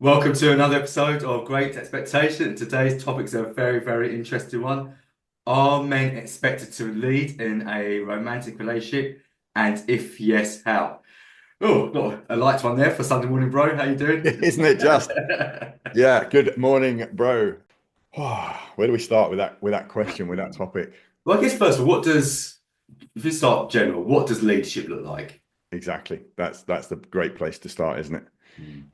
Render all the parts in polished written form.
Welcome to another episode of Great Expectation. Today's topic is a very, very interesting one. Are men expected to lead in a romantic relationship? And if yes, how? Oh, got a light one there for Sunday morning, bro. How you doing? Isn't it just? Yeah, good morning, bro. Where do we start with that question, with that topic? Well, I guess first of all, if you start general, what does leadership look like? Exactly. That's the great place to start, isn't it?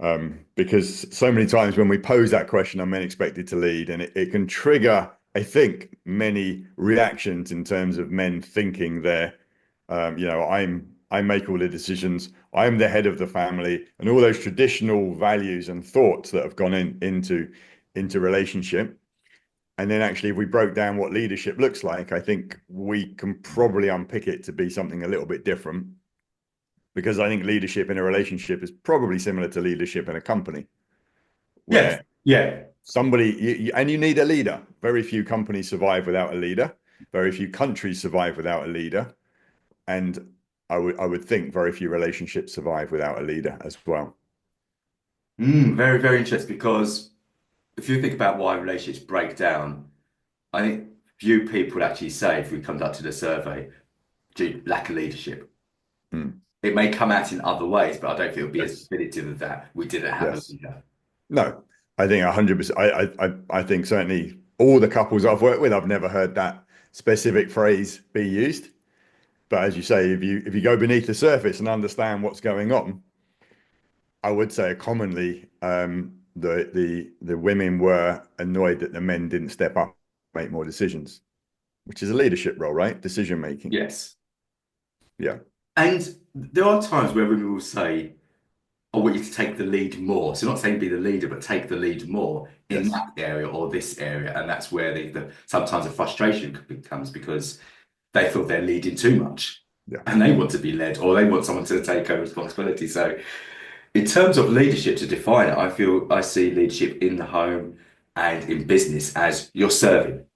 Mm. Because so many times when we pose that question, are men expected to lead? And it can trigger, I think, many reactions in terms of men thinking I make all the decisions, I'm the head of the family, and all those traditional values and thoughts that have gone into relationship. And then actually, if we broke down what leadership looks like, I think we can probably unpick it to be something a little bit different. Because I think leadership in a relationship is probably similar to leadership in a company, Yes, where yeah. and you need a leader. Very few companies survive without a leader. Very few countries survive without a leader. And I would think very few relationships survive without a leader as well. Very, very interesting because if you think about why relationships break down, I think few people would actually say if we conducted a survey, due lack of leadership. Mm. It may come out in other ways, but I don't think it would be as Yes. definitive as that. We didn't have a Yes. leader. No, I think 100%. I think certainly all the couples I've worked with, I've never heard that specific phrase be used. But as you say, if you go beneath the surface and understand what's going on, I would say commonly the women were annoyed that the men didn't step up, make more decisions, which is a leadership role, right? Decision making. Yes. Yeah. And there are times where women will say, I want you to take the lead more. So not saying be the leader, but take the lead more in Yes. that area or this area. And that's where sometimes the frustration comes because they feel they're leading too much Yeah. and they want to be led or they want someone to take over responsibility. So in terms of leadership to define it, I see leadership in the home and in business as you're serving.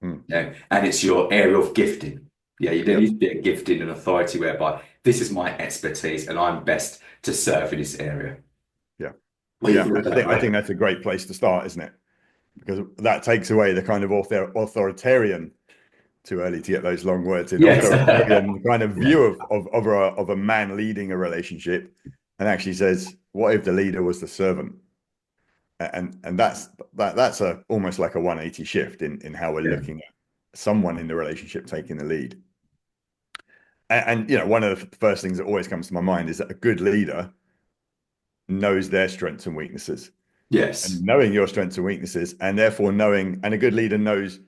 Mm. And it's your area of gifting. Yeah, there Yep. needs to be a gifting and authority whereby this is my expertise and I'm best to serve in this area. Yeah. What do you Yeah. feel And is I that think I right? think that's a great place to start, isn't it? Because that takes away the kind of authoritarian, too early to get those long words in, Yes. authoritarian kind of Yeah. view of a man leading a relationship, and actually says, what if the leader was the servant? And that's a almost like a 180 shift in how we're Yeah. looking at someone in the relationship taking the lead. And one of the first things that always comes to my mind is that a good leader knows their strengths and weaknesses. And Yes. knowing your strengths and weaknesses, and therefore knowing, and a good leader knows,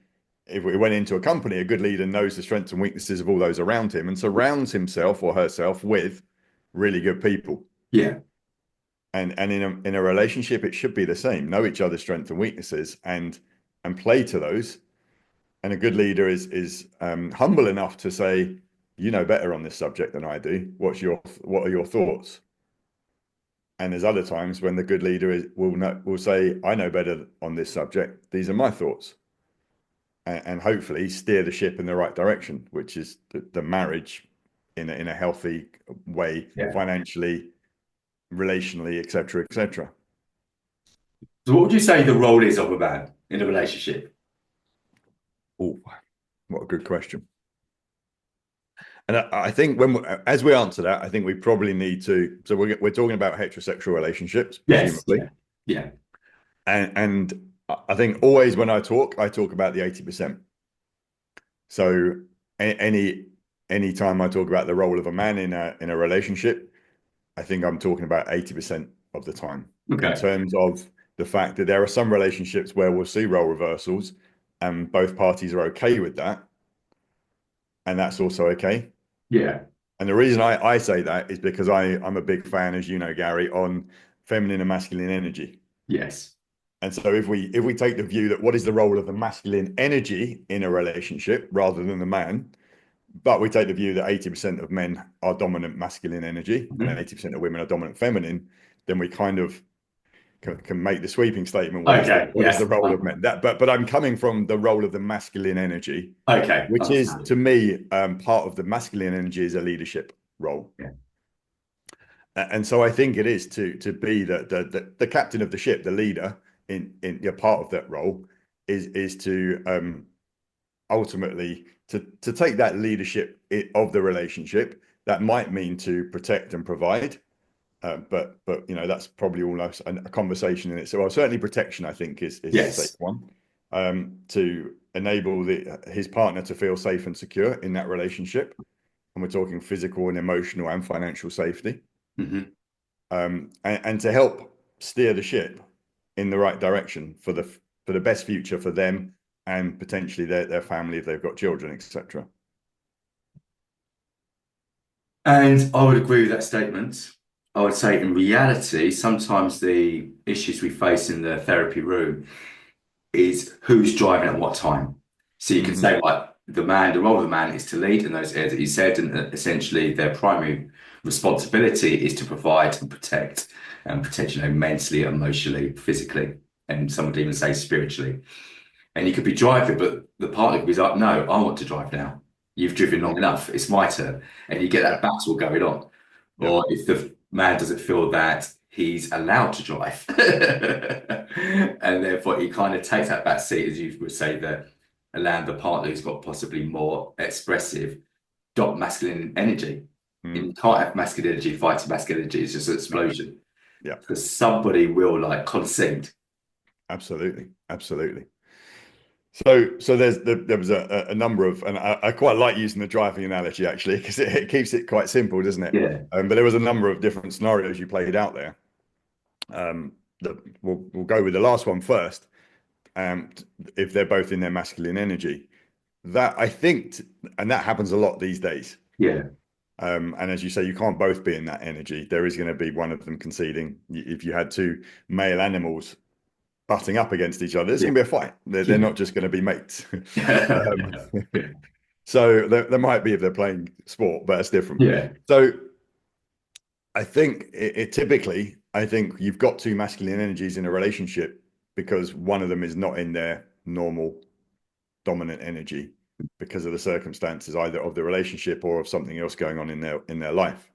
if we went into a company, a good leader knows the strengths and weaknesses of all those around him and surrounds himself or herself with really good people. Yeah. And in a relationship, it should be the same. Know each other's strengths and weaknesses and play to those. And a good leader is humble enough to say, you know better on this subject than I do. What are your thoughts? And there's other times when the good leader will say, I know better on this subject. These are my thoughts. And hopefully steer the ship in the right direction, which is the marriage in a healthy way, Yeah. financially, relationally, etc., etc. So what would you say the role is of a man in a relationship? Oh, what a good question. And I think as we answer that, I think we probably need to. So we're talking about heterosexual relationships, Yes. presumably, Yeah. Yeah. and I think always when I talk about the 80%. So any time I talk about the role of a man in a relationship, I think I'm talking about 80% of the time in Okay. terms of the fact that there are some relationships where we'll see role reversals and both parties are okay with that, and that's also okay. Yeah. And the reason I say that is because I'm a big fan, as you know, Gary, on feminine and masculine energy. Yes. And so if we take the view that what is the role of the masculine energy in a relationship rather than the man, but we take the view that 80% of men are dominant masculine energy and Mhm. 80% of women are dominant feminine, then we kind of can make the sweeping statement, what is the Okay. what is the Yes. role of men? But I'm coming from the role of the masculine energy, Okay. which is Understand. to me part of the masculine energy is a leadership role. Yeah. And so I think it is to be the captain of the ship, the leader in your part of that role is to ultimately to take that leadership of the relationship. That might mean to protect and provide, but that's probably almost a conversation in it. So, well, certainly protection, I think, is the safe Yes. one. To enable his partner to feel safe and secure in that relationship, and we're talking physical and emotional and financial safety, Hmm. and to help steer the ship in the right direction for the best future for them and potentially their family if they've got children, etc. And I would agree with that statement. I would say in reality, sometimes the issues we face in the therapy room is who's driving at what time. So you can Hmm. say like the role of the man is to lead in those areas that you said, and essentially their primary responsibility is to provide and protect, and protect, mentally, emotionally, physically, and some would even say spiritually. And you could be driving, but the partner could be like, no, I want to drive now. You've driven long enough. It's my turn. And you get Yeah, that battle going on. yeah. Or if the man doesn't feel that he's allowed to drive, and therefore he kind of takes that back seat, as you would say, that allowing the partner who's got possibly more expressive, masculine energy. And Mm. you can't have masculine energy fighting masculine energy. It's just an No, explosion. yeah, Because somebody will like concede. absolutely, absolutely. So there was a number of, and I quite like using the driving analogy actually because it keeps it quite simple, doesn't it? Yeah. But there was a number of different scenarios you played out there. Um, that we'll go with the last one first. Um, if they're both in their masculine energy, that I think, and that happens a lot these days. Yeah. And as you say, you can't both be in that energy. There is going to be one of them conceding. If you had two male animals butting up against each other, it's Yeah. going to be a fight. They're Yeah. not just going to be mates. um, Yeah. so there might be if they're playing sport, but it's different. Yeah. So I think it typically, I think you've got two masculine energies in a relationship because one of them is not in their normal dominant energy because of the circumstances either of the relationship or of something else going on in their life.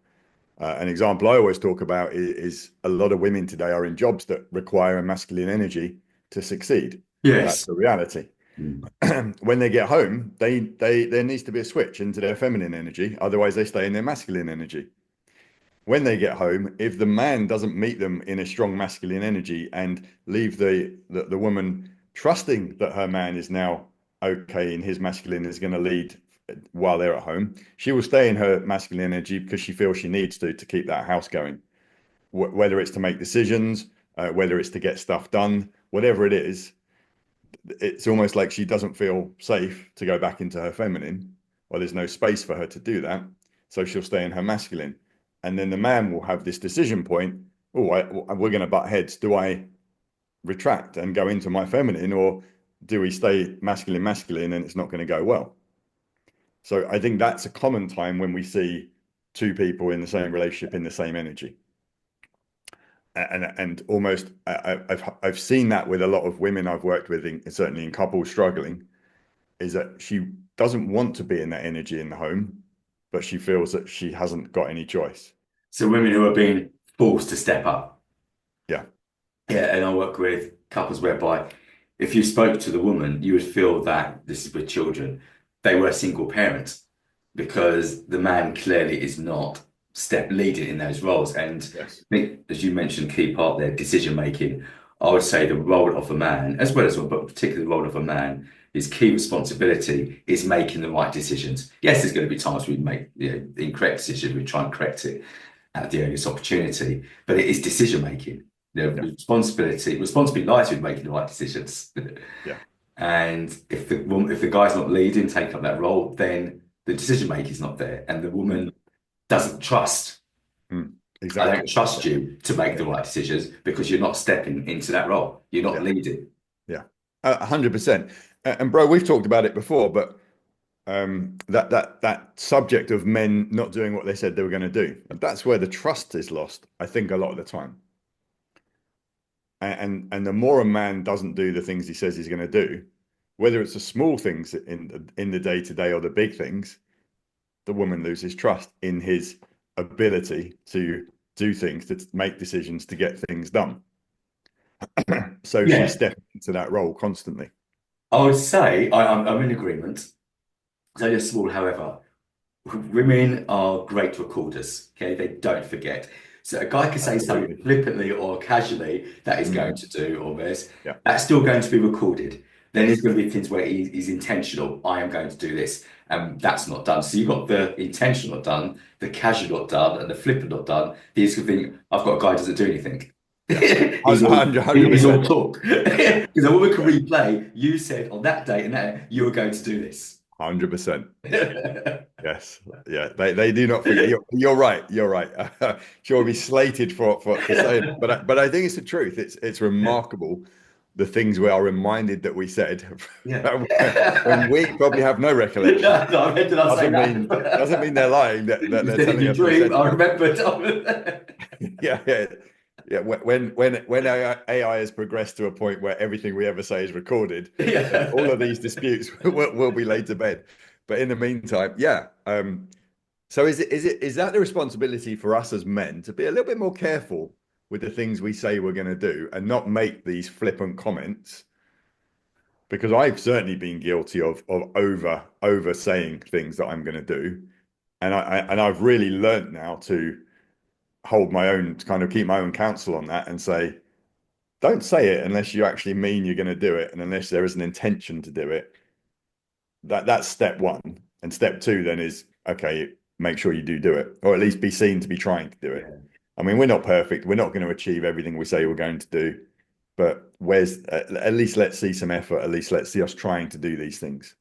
An example I always talk about is a lot of women today are in jobs that require a masculine energy to succeed. That's Yes. the reality. Mm. When they get home, there needs to be a switch into their feminine energy. Otherwise, they stay in their masculine energy. When they get home, if the man doesn't meet them in a strong masculine energy and leave the woman trusting that her man is now okay and his masculine is going to lead while they're at home, she will stay in her masculine energy because she feels she needs to keep that house going. Whether it's to make decisions, whether it's to get stuff done, whatever it is, it's almost like she doesn't feel safe to go back into her feminine, or there's no space for her to do that. So she'll stay in her masculine. And then the man will have this decision point. Oh, we're going to butt heads. Do I retract and go into my feminine, or do we stay masculine and it's not going to go well? So I think that's a common time when we see two people in the same relationship in the same energy. And almost I've seen that with a lot of women I've worked with, certainly in couples struggling, is that she doesn't want to be in that energy in the home, but she feels that she hasn't got any choice. So women who are being forced to step up. Yeah. Yeah, and I work with couples whereby if you spoke to the woman, you would feel that this is with children. They were single parents because the man clearly is not step leading in those roles. And Yes. I think, as you mentioned, key part there, decision making. I would say the role of a man, as well as but particularly the role of a man, his key responsibility is making the right decisions. Yes, there's going to be times we make incorrect decisions. We try and correct it at the earliest opportunity, but it is decision making. Yeah. Responsibility lies with making the right decisions. Yeah. And if the guy's not leading, taking up that role, then the decision making is not there, and the Yeah. woman doesn't trust. Mm. I don't Exactly. trust Yeah. you to make Yeah. the right decisions because you're not stepping into that role. You're not Yeah. leading. Yeah. 100%. And bro, we've talked about it before, but that subject of men not doing what they said they were going to do, that's where the trust is lost, I think, a lot of the time. And the more a man doesn't do the things he says he's going to do, whether it's the small things in the day to day or the big things, the woman loses trust in his ability to do things, to make decisions, to get things done. So she's Yeah, stepping into that role constantly. I would say I'm in agreement. It's only a small, however. Women are great recorders. Okay, they don't forget. So a guy can say something Absolutely. flippantly or casually that he's going Mm, to do or this. yeah. That's still going to be recorded. Then there's going to be things where he's intentional. I am going to do this, and that's not done. So you've got the intentional not done, the casual not done, and the flippant not done. These could think, I've got a guy who doesn't do anything. Yeah. He's all 100%. talk. Because a woman can replay. You said on that date and that you were going to do this. 100%. Yes. Yeah. They do not forget. You're right. You're right. She'll be slated for saying, but I think it's the truth. It's Yeah. remarkable the things we are reminded that we said Yeah. when we probably have no recollection. No, I meant to say Doesn't mean they're that. lying, that You they're said in telling your us we dream, said I it. remembered. Yeah, yeah. Yeah, when AI has progressed to a point where everything we ever say is recorded, then all of Yeah. these disputes will be laid to bed. But in the meantime, yeah. So is that the responsibility for us as men to be a little bit more careful with the things we say we're going to do and not make these flippant comments? Because I've certainly been guilty of over saying things that I'm going to do, and I've really learned now to hold my own, to kind of keep my own counsel on that and say, don't say it unless you actually mean you're going to do it, and unless there is an intention to do it. That's step one. And step two then is, okay, make sure you do it, or at least be seen to be trying to do it. Yeah. I mean, we're not perfect. We're not going to achieve everything we say we're going to do, but where's at least let's see some effort. At least let's see us trying to do these things.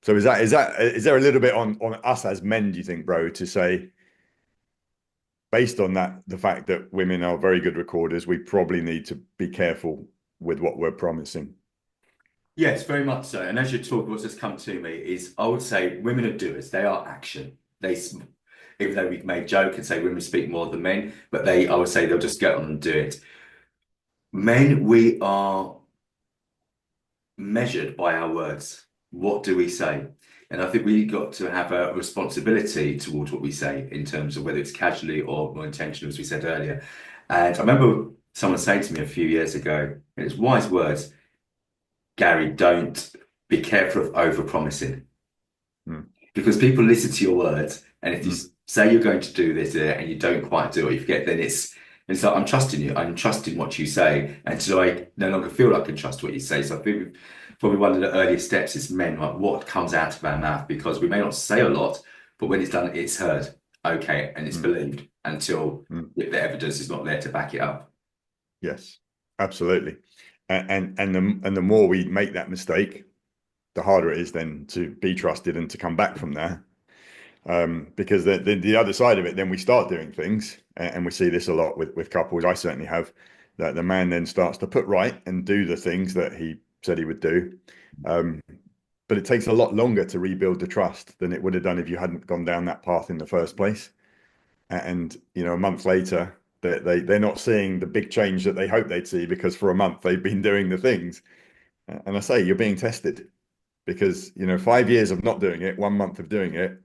So is there a little bit on us as men, do you think, bro, to say, based on that, the fact that women are very good recorders, we probably need to be careful with what we're promising. Yes, very much so. And as you talk, what's just come to me is I would say women are doers. They are action. Even though we may joke and say women speak more than men, but I would say they'll just get on and do it. Men, we are measured by our words. What do we say? And I think we got to have a responsibility towards what we say in terms of whether it's casually or more intentional, as we said earlier. And I remember someone saying to me a few years ago, and it's wise words, Gary, don't be careful of over-promising Mm, because people listen to your words. And if you mm, say you're going to do this and you don't quite do it, you forget, then it's like, I'm trusting you. I'm trusting what you say. And so I no longer feel like I can trust what you say. So I think probably one of the earliest steps is men, like what comes out of our mouth, because we may not say a lot, but when it's done, it's heard. Okay. And it's mm, believed until mm. the evidence is not there to back it up. Yes, absolutely. And the more we make that mistake, the harder it is then to be trusted and to come back from there. Because the other side of it, then we start doing things, and we see this a lot with couples. I certainly have, that the man then starts to put right and do the things that he said he would do. Um, but it takes a lot longer to rebuild the trust than it would have done if you hadn't gone down that path in the first place. And a month later, they're not seeing the big change that they hoped they'd see, because for a month they've been doing the things. And I say, you're being tested, because 5 years of not doing it, 1 month of doing it,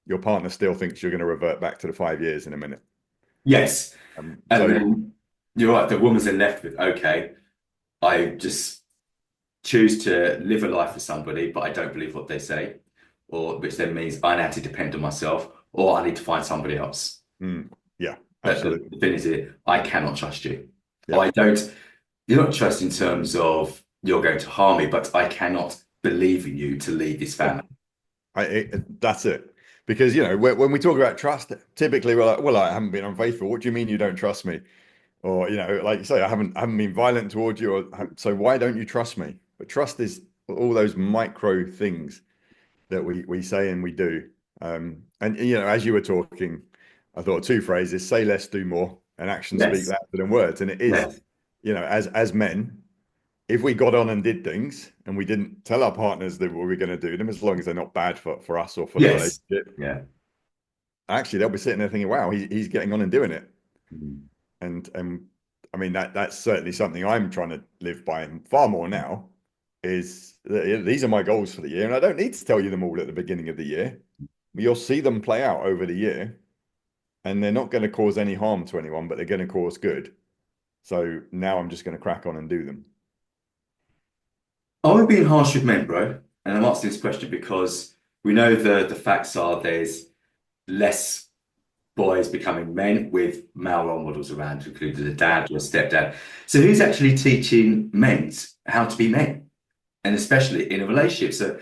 your partner still thinks you're going to revert back to the 5 years in a minute. Yes. And So then you're right, the woman's then left with, okay, I just choose to live a life with somebody, but I don't believe what they say, or which then means I now to depend on myself, or I need to find somebody else. yeah, But absolutely. the thing is here, I cannot trust you. Yeah, I don't, you're not trust in terms of you're going to harm me, but I cannot believe in you to lead this yeah. family. That's it. Because when we talk about trust, typically we're like, well, I haven't been unfaithful. What do you mean you don't trust me? Or like you say, I haven't been violent towards you. So why don't you trust me? But trust is all those micro things that we say and we do. And as you were talking, I thought two phrases: say less, do more, and actions speak Yes, louder than words. And it is, yes, as men, if we got on and did things and we didn't tell our partners that we were going to do them, as long as they're not bad for us or for the yes. relationship, Yeah. actually they'll be sitting there thinking, wow, he's getting on and doing it. Mm. And I mean, that's certainly something I'm trying to live by, and far more now, is that these are my goals for the year, and I don't need to tell you them all at the beginning of the year. You'll see them play out over the year. and they're not going to cause any harm to anyone, but they're going to cause good. So now I'm just going to crack on and do them. Are we being harsh with men, bro? And I'm asking this question because we know the facts are there's less boys becoming men with male role models around, including a dad or a stepdad. So who's actually teaching men how to be men, and especially in a relationship? So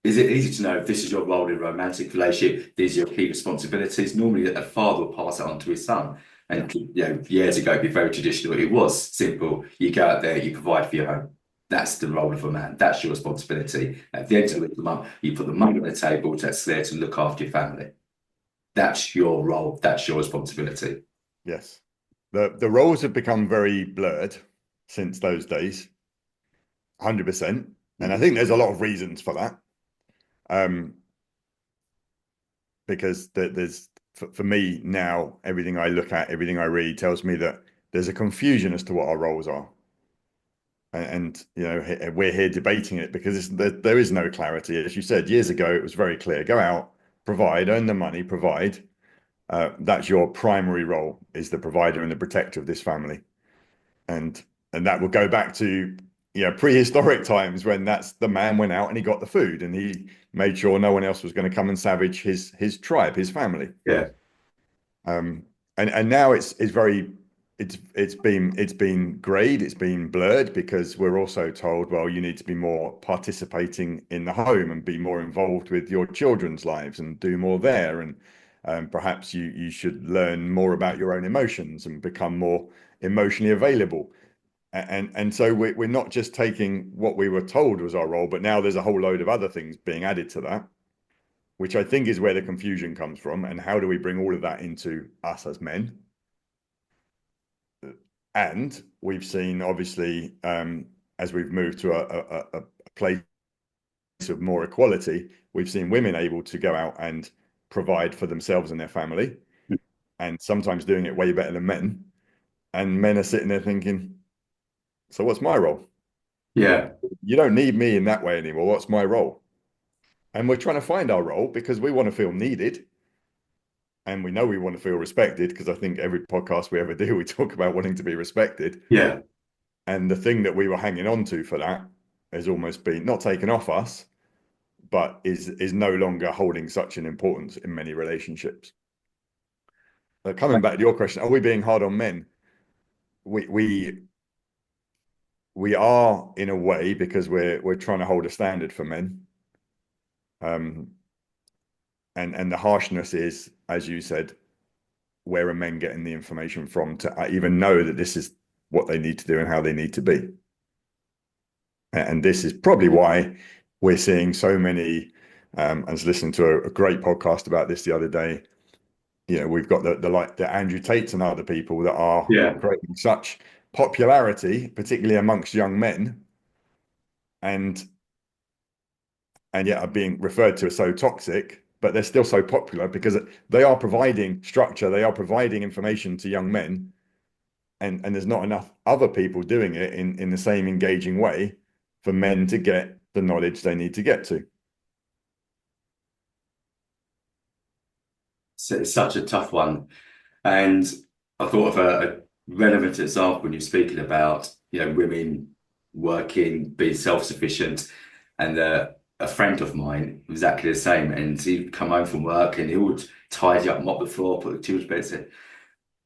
is it easy to know if this is your role in a romantic relationship? These are your key responsibilities. Normally, a father will pass it on to his son. Yeah. And years ago, it'd be very traditional. It was simple. You go out there, you provide for your home. That's the role of a man. That's your responsibility. At the end of the week, you put the money on the table that's there to look after your family. That's your role. That's your responsibility. Yes. The roles have become very blurred since those days, 100%. And I Mhm. think there's a lot of reasons for that. Um, because there's for me now, everything I look at, everything I read tells me that there's a confusion as to what our roles are. And you know, we're here debating it because there is no clarity. As you said, years ago, it was very clear: go out, provide, earn the money, provide. That's your primary role, is the provider and the protector of this family. And that will go back to prehistoric times, when that's the man went out and he got the food and he made sure no one else was going to come and savage his tribe, his family. Yeah. Um, and now it's very it's been grayed, it's been blurred, because we're also told, well, you need to be more participating in the home and be more involved with your children's lives and do more there. And perhaps you should learn more about your own emotions and become more emotionally available. And so we're not just taking what we were told was our role, but now there's a whole load of other things being added to that, which I think is where the confusion comes from. And how do we bring all of that into us as men? And we've seen, obviously, as we've moved to a place of more equality, we've seen women able to go out and provide for themselves and their family, and sometimes doing it way better than men. And men are sitting there thinking, so what's my role? Yeah. You don't need me in that way anymore. What's my role? And we're trying to find our role because we want to feel needed. And we know we want to feel respected, because I think every podcast we ever do, we talk about wanting to be respected. Yeah. And the thing that we were hanging on to for that has almost been not taken off us, but is no longer holding such an importance in many relationships. Coming back to your question, are we being hard on men? We we we are, in a way, because we're trying to hold a standard for men. Um, and the harshness is, as you said, where are men getting the information from to even know that this is what they need to do and how they need to be? And this is probably why we're seeing so many. I was listening to a great podcast about this the other day. We've got the Andrew Tates and other people that are Yeah. creating such popularity, particularly amongst young men, and yet are being referred to as so toxic, but they're still so popular because they are providing structure, they are providing information to young men, and there's not enough other people doing it in the same engaging way for men to get the knowledge they need to get to. So it's such a tough one. And I thought of a relevant example when you're speaking about, women working, being self-sufficient. And a friend of mine was exactly the same. And he'd come home from work and he would tidy up, mop the floor, put the children's beds in.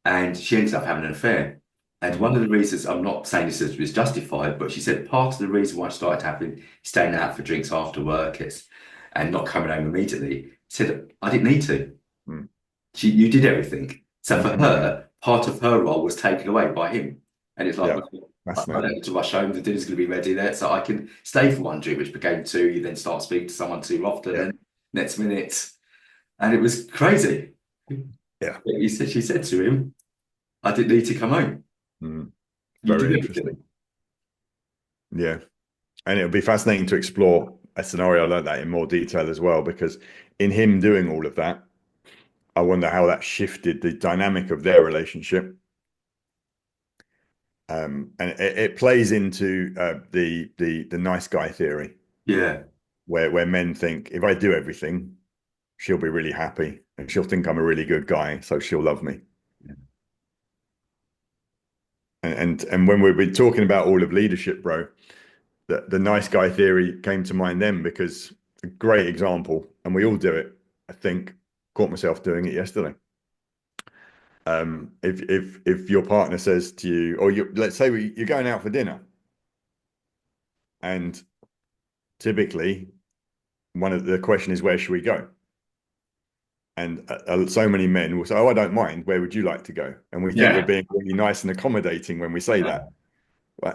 And she ended up having an affair. And one of the reasons, I'm not saying this is justified, but she said part of the reason why I started having staying out for drinks after work is, and not coming home immediately, said I didn't need to. Mm. You did everything. So for Mhm. her, part of her role was taken away by him. And it's like, Yeah, well, I don't fascinating. need to rush home. The dinner's going to be ready there. So I can stay for one drink, which became two. You then start speaking to someone too often. Yeah, And next minute, and it was crazy. yeah. She said to him, I didn't need to come home. Mm. You did Very everything. interesting. Yeah, and it'll be fascinating to explore a scenario like that in more detail as well, because in him doing all of that, I wonder how that shifted the dynamic of their relationship. And it plays into the nice guy theory, Yeah. where men think, if I do everything, she'll be really happy. and she'll think I'm a really good guy, so she'll love me. And when we've been talking about all of leadership, bro, the nice guy theory came to mind then because a great example, and we all do it. I think caught myself doing it yesterday. If your partner says to you, or let's say you're going out for dinner, and typically one of the question is, where should we go? And so many men will say, "Oh, I don't mind. Where would you like to go?" And we think we're Yeah. being really nice and accommodating when we say that.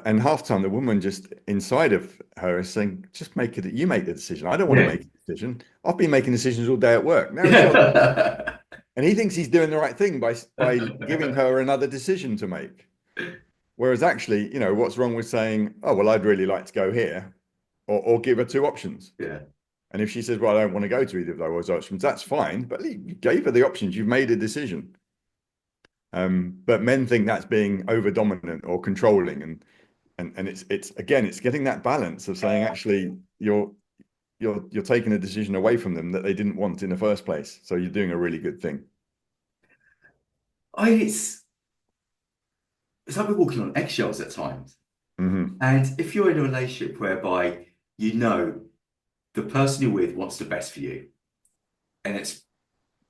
And half time, the woman just inside of her is saying, "Just make it. You make the decision. I don't want to Yeah. make a decision. I've been making decisions all day at work. Now it's your." Yeah. And he thinks he's doing the right thing by giving her another decision to make. Whereas actually, what's wrong with saying, "Oh, well, I'd really like to go here," or give her two options. Yeah. And if she says, "Well, I don't want to go to either of those options," that's fine. But you gave her the options. You've made a decision. But men think that's being over dominant or controlling, and it's again, it's getting that balance of saying actually you're taking a decision away from them that they didn't want in the first place. So you're doing a really good thing. It's like we're walking on eggshells at times. Hmm. And if you're in a relationship whereby you know the person you're with wants the best for you, and it's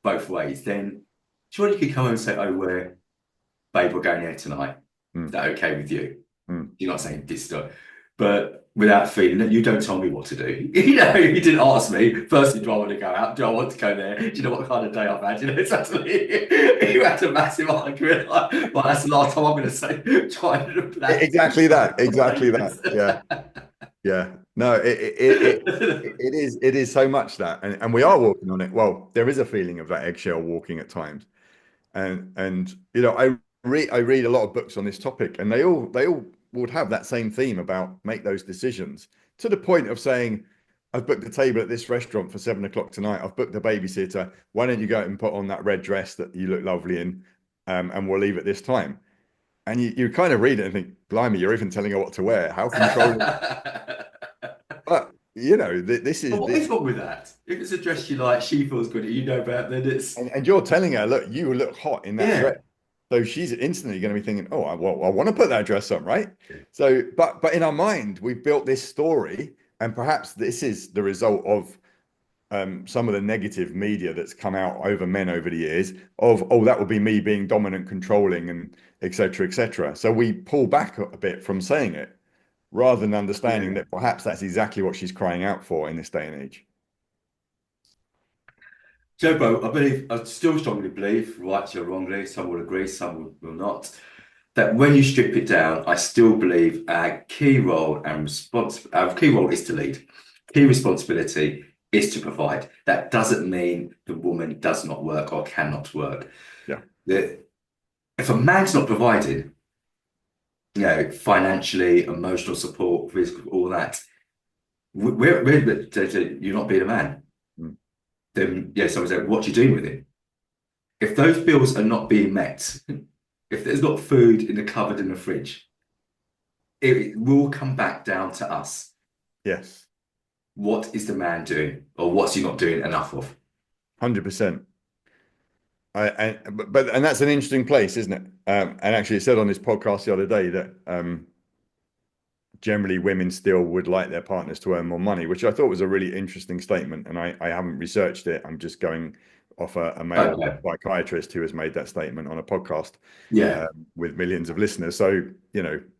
both ways, then surely you could come home and say, "Oh, babe, we're going out tonight. Is Mm. that okay with you?" Mm. You're not saying this stuff, but without feeling that you don't tell me what to do. You didn't ask me. Firstly, do I want to go out? Do I want to go there? Do you know what kind of day I've had? Suddenly you had a massive argument. Like, well, that's the last time I'm going to say trying to plan. Exactly that. Exactly that. Yeah. Yeah. No, it is so much that, and we are walking on it. Well, there is a feeling of that eggshell walking at times, and I read a lot of books on this topic, and they all would have that same theme about make those decisions to the point of saying, "I've booked a table at this restaurant for 7 o'clock tonight. I've booked a babysitter. Why don't you go and put on that red dress that you look lovely in, and we'll leave at this time." And you kind of read it and think, "Blimey, you're even telling her what to wear. How controlling." But this But is what is wrong with that? If it's a dress you like, she feels good, you know better, then it's and you're telling her, "Look, you look hot in that dress." yeah. So she's instantly going to be thinking, "Oh, well, I want to put that dress on, right?" So, but in our mind, we've built this story, and perhaps this is the result of some of the negative media that's come out over men over the years of, "Oh, that would be me being dominant, controlling, and etc., etc." So we pull back a bit from saying it rather than understanding Yeah. that perhaps that's exactly what she's crying out for in this day and age. Jobo, I still strongly believe, rightly or wrongly, some will agree, some will not, that when you strip it down, I still believe our key role is to lead. Key responsibility is to provide. That doesn't mean the woman does not work or cannot work. Yeah, That if a man's not providing, financially, emotional support, physical, all that, you're not being a man. mm, Then, yeah, someone said, what are you doing with it? If those bills are not being met, if there's not food in the cupboard in the fridge, it will come back down to us. yes, What is the man doing, or what's he not doing enough of? 100%. And that's an interesting place, isn't it? And actually, it said on this podcast the other day that generally women still would like their partners to earn more money, which I thought was a really interesting statement. And I haven't researched it. I'm just going off a male Okay. psychiatrist who has made that statement on a podcast Yeah. with millions of listeners. So,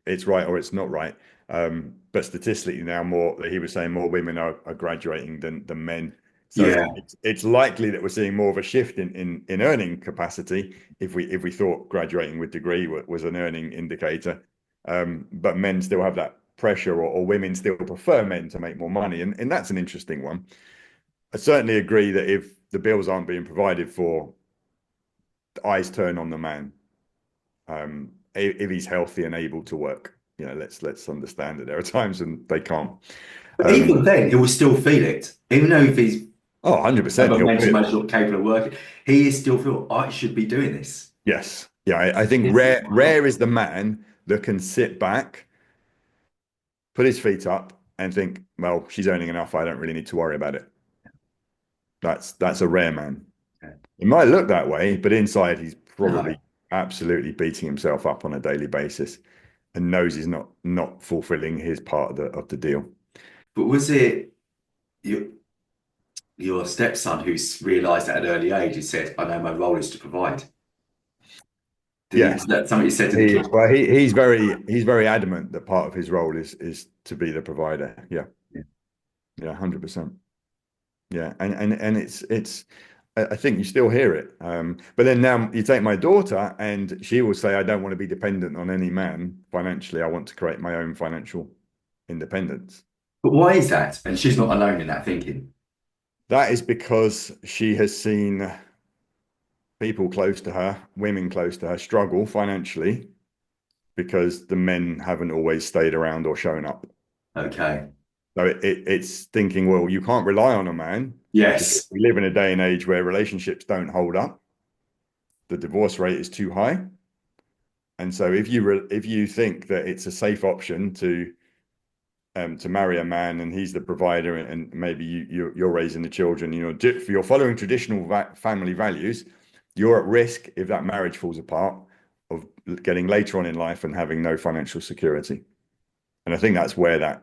it's right or it's not right. But statistically now he was saying more women are graduating than men. So Yeah. it's likely that we're seeing more of a shift in earning capacity if we thought graduating with degree was an earning indicator. But men still have that pressure, or women still prefer men to make more money. And that's an interesting one. I certainly agree that if the bills aren't being provided for, eyes turn on the man. If he's healthy and able to work, let's understand that there are times when they can't. But Um, even then, he will still feel it. Even though if he's 100%. ever He'll mental, feel it. emotional, capable of working, he is still feel, I should be doing this. Yes. Yeah. I think This is rare, my job. rare is the man that can sit back, put his feet up, and think, "Well, she's earning enough. I don't really need to worry about it." That's a rare man. It might look that way, but inside he's No. probably absolutely beating himself up on a daily basis and knows he's not fulfilling his part of the deal. But was it your, your stepson who's realised at an early age, he said, I know my role is to provide? Did he, Yes. is that something he said to the kid? He's very adamant that part of his role is to be the provider. Yeah. Yeah. Yeah, 100%. Yeah. And it's I think you still hear it. But then now you take my daughter and she will say, I don't want to be dependent on any man financially. I want to create my own financial independence. But why is that? And she's not alone in that thinking. That is because she has seen people close to her, women close to her, struggle financially because the men haven't always stayed around or shown up. Okay. So it's thinking, well, you can't rely on a man because Yes. we live in a day and age where relationships don't hold up. The divorce rate is too high. And so if you think that it's a safe option to marry a man and he's the provider and maybe you're raising the children, if you're following traditional family values, you're at risk if that marriage falls apart of getting later on in life and having no financial security. And I think that's where that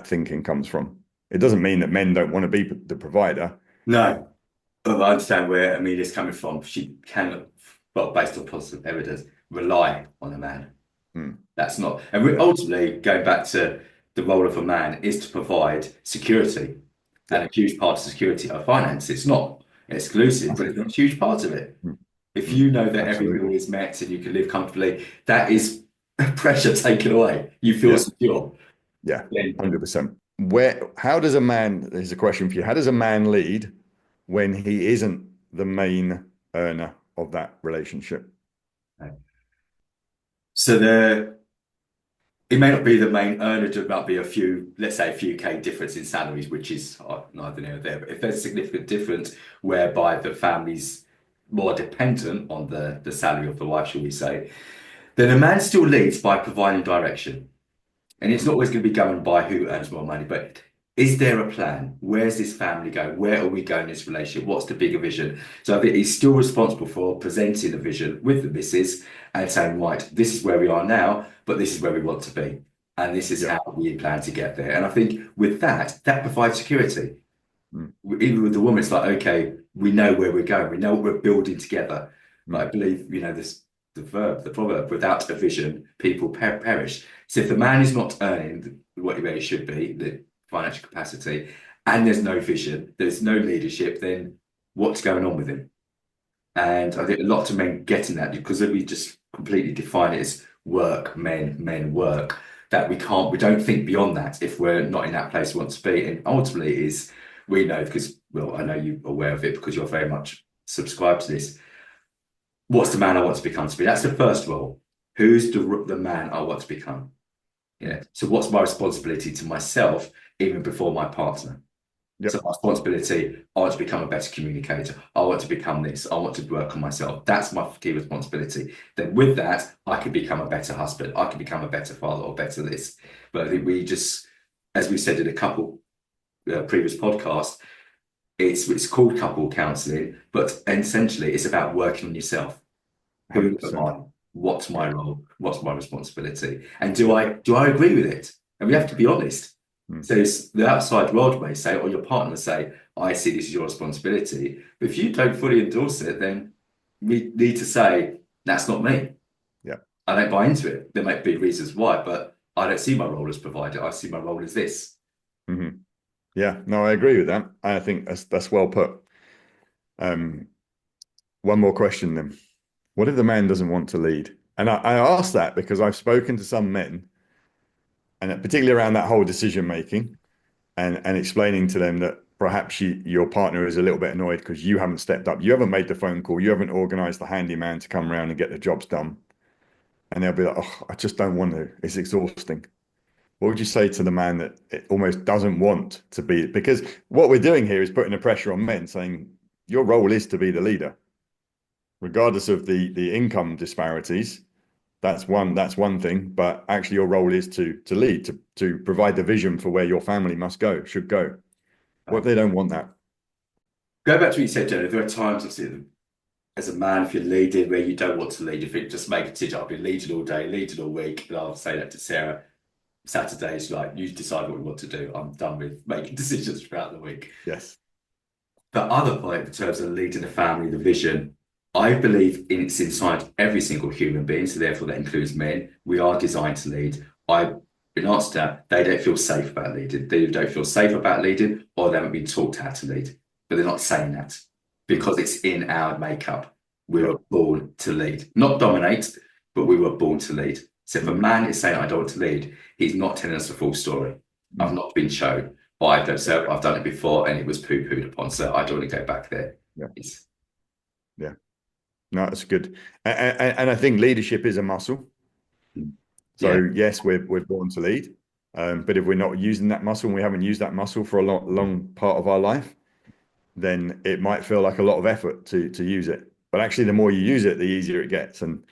thinking comes from. It doesn't mean that men don't want to be the provider. No. But I understand where Amelia's coming from. She cannot, well, based on positive evidence, rely on a man. Hmm. That's not, and we ultimately going back to the role of a man is to provide security, and Yeah, a huge part of security are finance. It's not exclusive, but it's a huge part of it. hmm, If hmm. you know that every bill Absolutely. is met and you can live comfortably, that is pressure taken away. You feel Yeah, secure. yeah, Then 100%. How does a man, there's a question for you. How does a man lead when he isn't the main earner of that relationship? so it may not be the main earner, there might be a few, let's say a few K difference in salaries, which is neither near nor there. But if there's a significant difference whereby the family's more dependent on the salary of the wife, shall we say, then a man still leads by providing direction. And it's not always going to be governed by who earns more money, but is there a plan? Where's this family going? Where are we going in this relationship? What's the bigger vision? So I think he's still responsible for presenting the vision with the missus and saying, right, this is where we are now, but this is where we want to be. And this is Yeah. how we plan to get there. And I think with that, that provides security. Mm, Even with the woman, it's like, okay, we know where we're going. We know what we're building together. But I mm. believe, this the verb, the proverb, without a vision, people perish. So if the man is not earning what he really should be, the financial capacity, and there's no vision, there's no leadership, then what's going on with him? And I think a lot of men getting that because we just completely define it as work, men, work, that we don't think beyond that if we're not in that place we want to be. And ultimately is we know because, well, I know you're aware of it because you're very much subscribed to this. What's the man I want to become to be? That's the first role. Who's the man I want to become? Mm. Yeah. So what's my responsibility to myself even before my partner? So Yep. my responsibility, I want to become a better communicator. I want to become this. I want to work on myself. That's my key responsibility. Then with that, I can become a better husband. I can become a better father or better this. But I think we just, as we said in a couple previous podcasts, it's called couple counselling, but essentially it's about working on yourself. Who am 100%. I? What's my Yeah. role? What's my responsibility? And do I agree with it? And we have to be honest. Mm. So the outside world may say, or your partner may say, I see this as your responsibility. But if you don't fully endorse it, then we need to say, that's not me. Yeah. I don't buy into it. There might be reasons why, but I don't see my role as provider. I see my role as this. Hmm. Yeah. No, I agree with that. I think that's well put. Um, One more question then. What if the man doesn't want to lead? And I ask that because I've spoken to some men, and particularly around that whole decision making, and explaining to them that perhaps your partner is a little bit annoyed because you haven't stepped up, you haven't made the phone call, you haven't organized the handyman to come around and get the jobs done. And they'll be like, oh, I just don't want to. It's exhausting. What would you say to the man that it almost doesn't want to be? Because what we're doing here is putting the pressure on men, saying your role is to be the leader, regardless of the income disparities. That's one thing, but actually your role is to lead, to provide the vision for where your family must go, should go. What if Right. they don't want that? Go back to what you said, Jenna. There are times, obviously, as a man, if you're leading where you don't want to lead, you think just make a decision. I've been leading all day, leading all week, and I'll say that to Sarah. Saturdays, like you decide what you want to do. I'm done with making decisions throughout the week. Yes. The other point, in terms of leading a family, the vision, I believe it's inside every single human being. So therefore, that includes men. We are designed to lead. In answer to that, they don't feel safe about leading. They don't feel safe about leading, or they haven't been taught how to lead. But they're not saying that because it's in our makeup. We Yeah. were born to lead, not dominate, but we were born to lead. So if a man is saying, I don't want to lead, he's not telling us the full story. I've not been shown, but I've done it before and it was poo-pooed upon. So I don't want to go back there. Yeah. It's, Yeah. No, that's good. And I think leadership is a muscle. So yeah, yes, we're born to lead. But if we're not using that muscle and we haven't used that muscle for a long part of our life, then it might feel like a lot of effort to use it. But actually, the more you use it, the easier it gets. And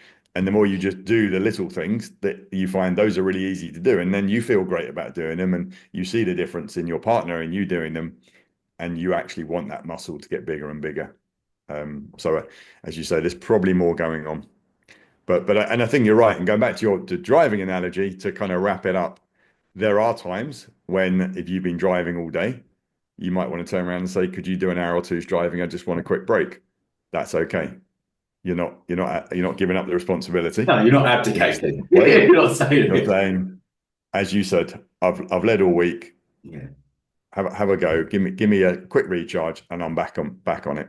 the more you just do the little things that you find those are really easy to do. And then you feel great about doing them and you see the difference in your partner and you doing them. And you actually want that muscle to get bigger and bigger. So as you say, there's probably more going on. And I think you're right. And going back to your driving analogy to kind of wrap it up, there are times when if you've been driving all day, you might want to turn around and say, "Could you do an hour or two's driving? I just want a quick break." That's okay. You're not giving up the responsibility. no, you're not abdicating. Wait, You're not saying you're it. saying, as you said, I've led all week. Yeah. Have a go. Give me a quick recharge, and I'm back on it.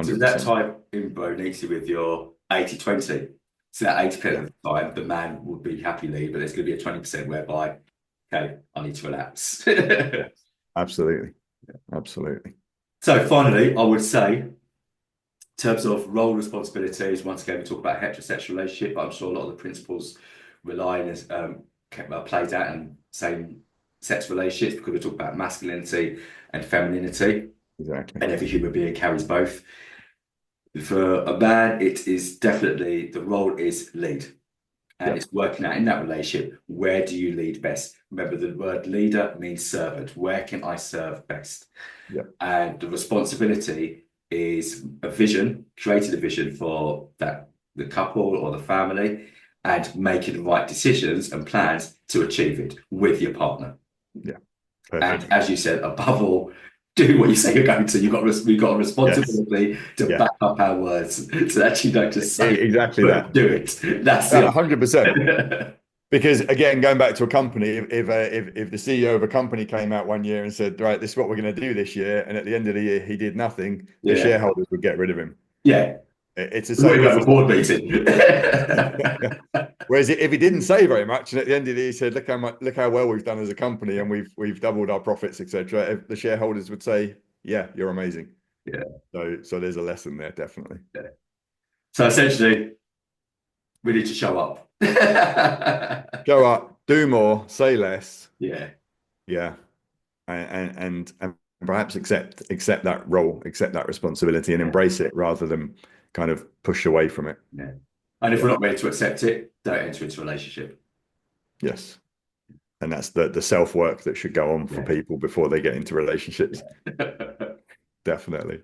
So that 100%. type in neatly with your 80-20. So that 80% Yeah, of the time, the man would be happily, but there's going to be a 20% whereby, okay, I need to relax. absolutely. Absolutely. So finally, I would say, in terms of role responsibilities, once again, we talk about heterosexual relationship, but I'm sure a lot of the principles rely on as played out in same sex relationships because we talk about masculinity and femininity, Exactly. and every human being carries both. For a man, it is definitely the role is lead. And Yeah. it's working out in that relationship. Where do you lead best? Remember, the word leader means servant. Where can I serve best? Yeah. And the responsibility is a vision, creating a vision for the couple or the family, and making the right decisions and plans to achieve it with your partner. Yeah. And Perfect. as you said, above all, do what you say you're going to. We've got a Yes. responsibility to Yeah. back up our words so that you don't just say, Exactly but that. do it. That's the 100%. Because again, going back to a company, if the CEO of a company came out one year and said, "Right, this is what we're going to do this year," and at the end of the year he did nothing, the yeah, shareholders would get rid of him. yeah. It's the We won't same. even It's have a the board meeting. same. Whereas if he didn't say very much, and at the end of the year he said, look how well we've done as a company, and we've doubled our profits, etc." The shareholders would say, "Yeah, you're amazing." Yeah, So there's a lesson there, definitely. yeah. So essentially, we need to show up. Show up, do more, say less. Yeah, Yeah. And perhaps accept that role, accept that responsibility, and yeah, embrace it rather than kind of push away from it. yeah. And if Yeah. we're not ready to accept it, don't enter into a relationship. Yes. And that's the self work that should go on for Yeah. people before they get into relationships. Yeah. Definitely.